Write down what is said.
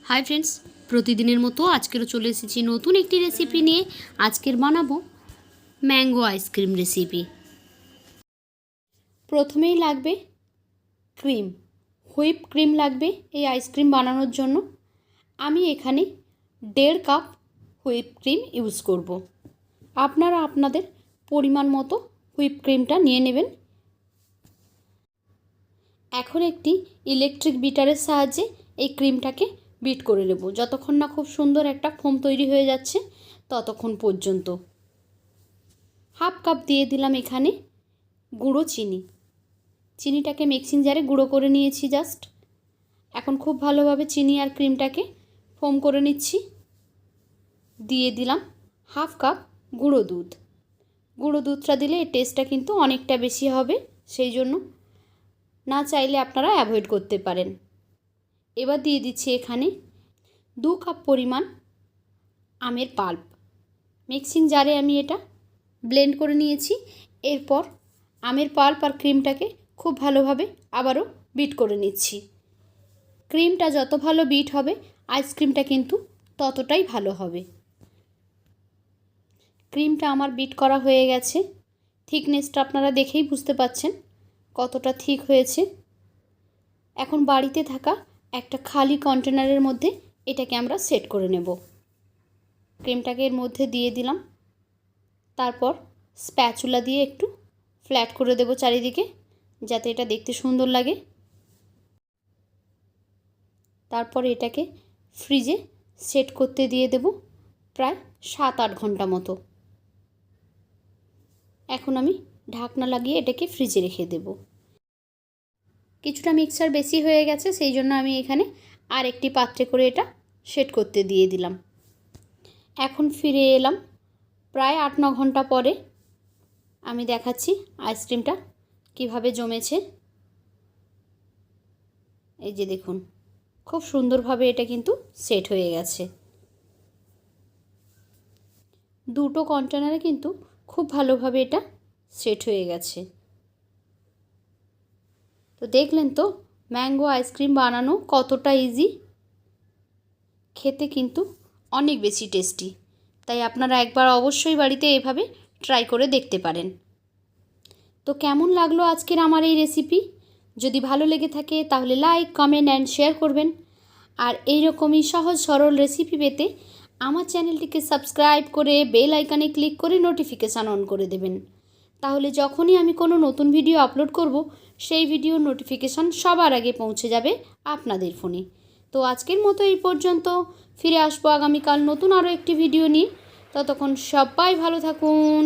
Hi friends, প্রতিদিনের মতো আজকেরও চলে এসেছি নতুন একটি রেসিপি নিয়ে। আজকের বানাবো ম্যাঙ্গো আইসক্রিম রেসিপি। প্রথমেই লাগবে ক্রিম, হুইপ ক্রিম লাগবে এই আইসক্রিম বানানোর জন্য। আমি এখানে 1.5 কাপ হুইপ ক্রিম ইউজ করব। আপনারা আপনাদের পরিমাণ মতো হুইপ ক্রিমটা নিয়ে নেবেন। এখন একটি ইলেকট্রিক বিটারের সাহায্যে এই ক্রিমটাকে বিট করে নেব, যতক্ষণ না খুব সুন্দর একটা ফোম তৈরি হয়ে যাচ্ছে ততক্ষণ পর্যন্ত। 1/2 কাপ দিয়ে দিলাম এখানে গুঁড়ো চিনি। চিনিটাকে মিক্সিং জারে গুঁড়ো করে নিয়েছি জাস্ট। এখন খুব ভালোভাবে চিনি আর ক্রিমটাকে ফোম করে নিচ্ছি। দিয়ে দিলাম 1/2 কাপ গুঁড়ো দুধ। গুঁড়ো দুধটা দিলে এর টেস্টটা কিন্তু অনেকটা বেশি হবে, সেই জন্য না চাইলে আপনারা অ্যাভয়েড করতে পারেন। এবার দিয়ে দিচ্ছি এখানে 2 কাপ পরিমাণ আমের পাল্প। মিক্সিং জারে আমি এটা ব্লেন্ড করে নিয়েছি। এরপর আমের পাল্প আর ক্রিমটাকে খুব ভালোভাবে আবারও বিট করে নিচ্ছি। ক্রিমটা যত ভালো বিট হবে আইসক্রিমটা কিন্তু ততটাই ভালো হবে। ক্রিমটা আমার বিট করা হয়ে গেছে। থিকনেসটা আপনারা দেখেই বুঝতে পাচ্ছেন কতটা থিক হয়েছে। এখন বাড়িতে থাকা একটা খালি কন্টেনারের মধ্যে এটাকে আমরা সেট করে নেব। ক্রিমটাকে এর মধ্যে দিয়ে দিলাম। তারপর স্প্যাচুলা দিয়ে একটু ফ্ল্যাট করে দেব চারিদিকে, যাতে এটা দেখতে সুন্দর লাগে। তারপর এটাকে ফ্রিজে সেট করতে দিয়ে দেব প্রায় 7-8 ঘন্টা মতো। এখন আমি ঢাকনা লাগিয়ে এটাকে ফ্রিজে রেখে দেব। কিছুটা মিক্সচার বেশি হয়ে গেছে, সেই জন্য আমি এখানে আর একটি পাত্রে করে এটা সেট করতে দিয়ে দিলাম। এখন ফিরে এলাম প্রায় 8-9 ঘন্টা পরে। আমি দেখাচ্ছি আইসক্রিমটা কিভাবে জমেছে। এই যে দেখুন, খুব সুন্দরভাবে এটা কিন্তু সেট হয়ে গেছে। দুটো কন্টেনারে কিন্তু খুব ভালোভাবে এটা সেট হয়ে গেছে। তো দেখলেন তো ম্যাঙ্গো আইসক্রিম বানানো কতটা ইজি, খেতে কিন্তু অনেক বেশি টেস্টি। তাই আপনারা একবার অবশ্যই বাড়িতে এভাবে ট্রাই করে দেখতে পারেন। তো কেমন লাগলো আজকের আমার এই রেসিপি? যদি ভালো লেগে থাকে তাহলে লাইক, কমেন্ট অ্যান্ড শেয়ার করবেন। আর এইরকমই সহজ সরল রেসিপি পেতে আমার চ্যানেলটিকে সাবস্ক্রাইব করে বেল আইকনে ক্লিক করে নোটিফিকেশান অন করে দেবেন। তাহলে যখনই আমি কোনো নতুন ভিডিও আপলোড করব সেই ভিডিওর নোটিফিকেশান সবার আগে পৌঁছে যাবে আপনাদের ফোনে। তো আজকের মতো এই পর্যন্ত। ফিরে আসবো আগামীকাল নতুন আরও একটি ভিডিও নিয়ে। ততক্ষণ সবাই ভালো থাকুন।